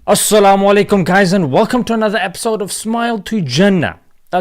Assalamu alaikum guys, and welcome to another episode of Smile to Jannah.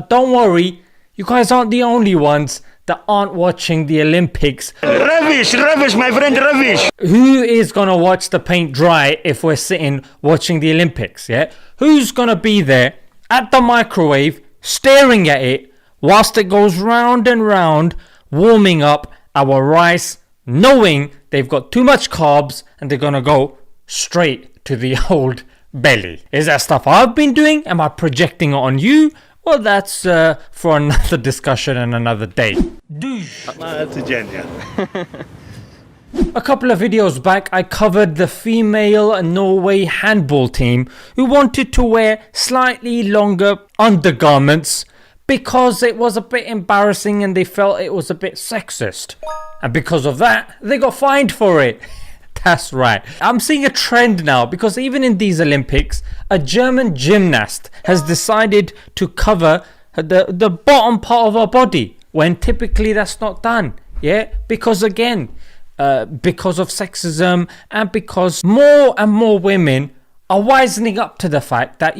Don't worry, you guys aren't the only ones that aren't watching the Olympics. Rubbish, my friend, rubbish. Who is gonna watch the paint dry if we're sitting watching the Olympics, yeah? Who's gonna be there at the microwave, staring at it, whilst it goes round and round, warming up our rice, knowing they've got too much carbs and they're gonna go straight to the old belly? Is that stuff I've been doing? Am I projecting it on you? Well, that's for another discussion and another day. That's a genius. A couple of videos back, I covered the female Norway handball team who wanted to wear slightly longer undergarments because it was a bit embarrassing and they felt it was a bit sexist. And because of that, they got fined for it. That's right. I'm seeing a trend now because even in these Olympics, a German gymnast has decided to cover the bottom part of her body when typically that's not done. Yeah, because again, because of sexism and because more and more women are wisening up to the fact that,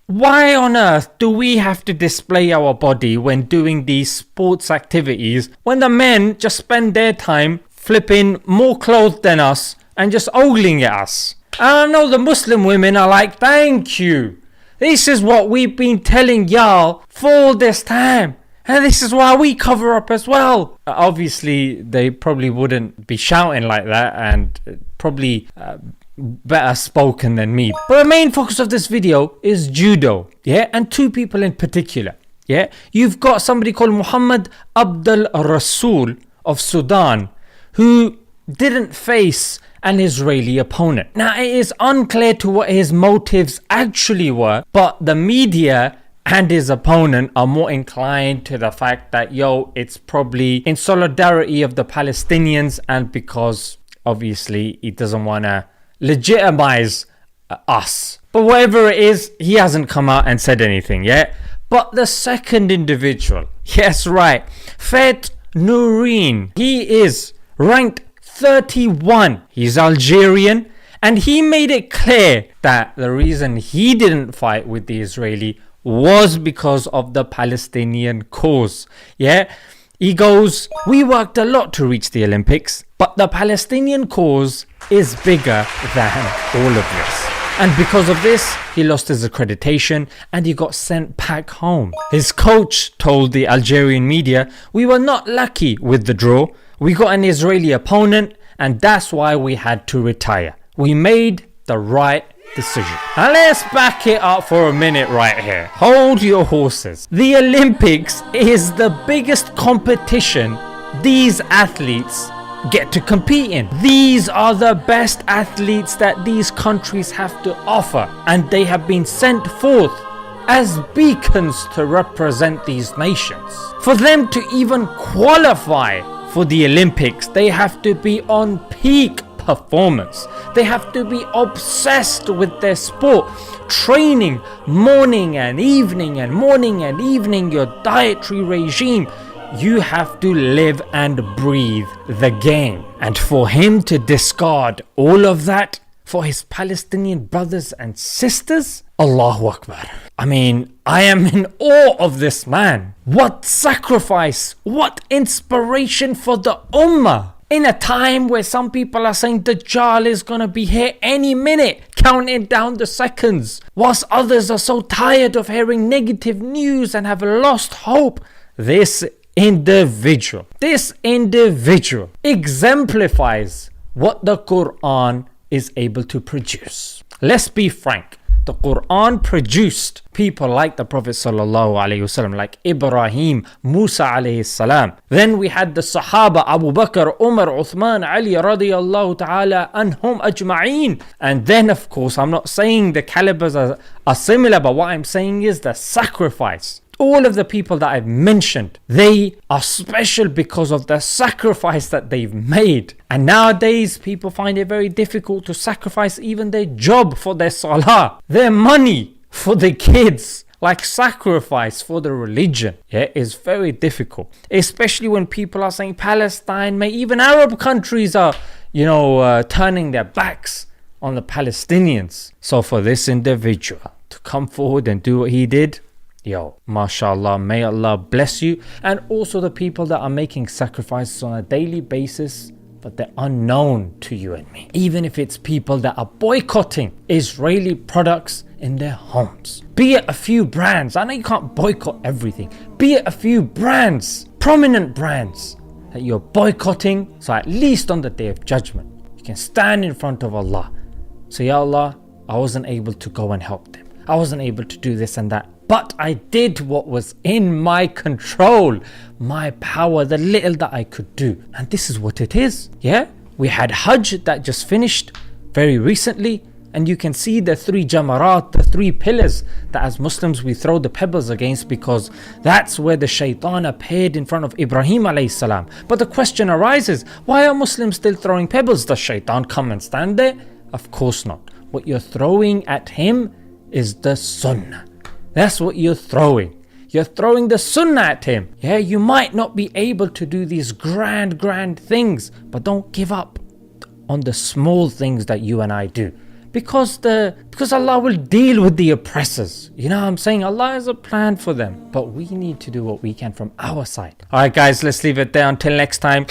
why on earth do we have to display our body when doing these sports activities when the men just spend their time flipping more clothes than us and just ogling at us? And I know the Muslim women are like, thank you. This is what we've been telling y'all for all this time. And this is why we cover up as well. Obviously, they probably wouldn't be shouting like that and probably better spoken than me. But the main focus of this video is judo. Yeah, and two people in particular. Yeah, you've got somebody called Muhammad Abdul Rasul of Sudan who didn't face an Israeli opponent. Now, it is unclear to what his motives actually were, but the media and his opponent are more inclined to the fact that, it's probably in solidarity of the Palestinians and because obviously he doesn't want to legitimize us. But whatever it is, he hasn't come out and said anything yet. But the second individual, yes, right, Fet Nourin, he is ranked 31. He's Algerian, and he made it clear that the reason he didn't fight with the Israeli was because of the Palestinian cause. Yeah, he goes, we worked a lot to reach the Olympics, but the Palestinian cause is bigger than all of this. And because of this, he lost his accreditation and he got sent back home. His coach told the Algerian media, we were not lucky with the draw. We got an Israeli opponent and that's why we had to retire. We made the right decision. Now let's back it up for a minute right here. Hold your horses. The Olympics is the biggest competition these athletes get to compete in. These are the best athletes that these countries have to offer, and they have been sent forth as beacons to represent these nations. For them to even qualify for the Olympics, they have to be on peak performance. They have to be obsessed with their sport, training morning and evening and morning and evening, your dietary regime. You have to live and breathe the game. And for him to discard all of that for his Palestinian brothers and sisters, Allahu Akbar. I mean, I am in awe of this man. What sacrifice, what inspiration for the Ummah. In a time where some people are saying Dajjal is gonna be here any minute, counting down the seconds, whilst others are so tired of hearing negative news and have lost hope. This individual exemplifies what the Quran is able to produce. Let's be frank. The Quran produced people like the Prophet sallallahu alaihi wasallam, like Ibrahim, Musa alayhi salam. Then we had the Sahaba, Abu Bakr, Umar, Uthman, Ali radiyallahu ta'ala anhum ajma'een. And then of course, I'm not saying the calibers are similar, but what I'm saying is the sacrifice. All of the people that I've mentioned, they are special because of the sacrifice that they've made. And nowadays, people find it very difficult to sacrifice even their job for their salah, their money for their kids, like sacrifice for the religion. Yeah, it's very difficult, especially when people are saying Palestine, even Arab countries are, turning their backs on the Palestinians. So for this individual to come forward and do what he did, yo, mashallah, may Allah bless you. And also the people that are making sacrifices on a daily basis, but they're unknown to you and me. Even if it's people that are boycotting Israeli products in their homes. Be it a few brands. I know you can't boycott everything. Be it a few brands, prominent brands that you're boycotting. So at least on the day of judgment, you can stand in front of Allah. So Ya Allah, I wasn't able to go and help them. I wasn't able to do this and that. But I did what was in my control, my power, the little that I could do. And this is what it is. Yeah, we had Hajj that just finished very recently. And you can see the 3 jamarat, the 3 pillars that as Muslims we throw the pebbles against, because that's where the shaitan appeared in front of Ibrahim alayhi salam. But the question arises, why are Muslims still throwing pebbles? Does shaitan come and stand there? Of course not. What you're throwing at him is the sunnah. That's what you're throwing. You're throwing the sunnah at him. Yeah, you might not be able to do these grand things, but don't give up on the small things that you and I do. Because Allah will deal with the oppressors. You know what I'm saying? Allah has a plan for them. But we need to do what we can from our side. Alright guys, let's leave it there. Until next time.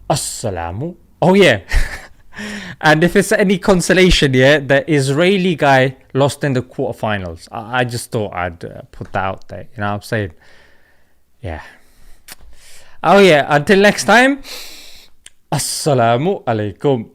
Assalamu. Oh yeah. And if it's any consolation, yeah, the Israeli guy lost in the quarterfinals. I just thought I'd put that out there. You know what I'm saying? Yeah. Oh yeah, until next time. Assalamu alaikum.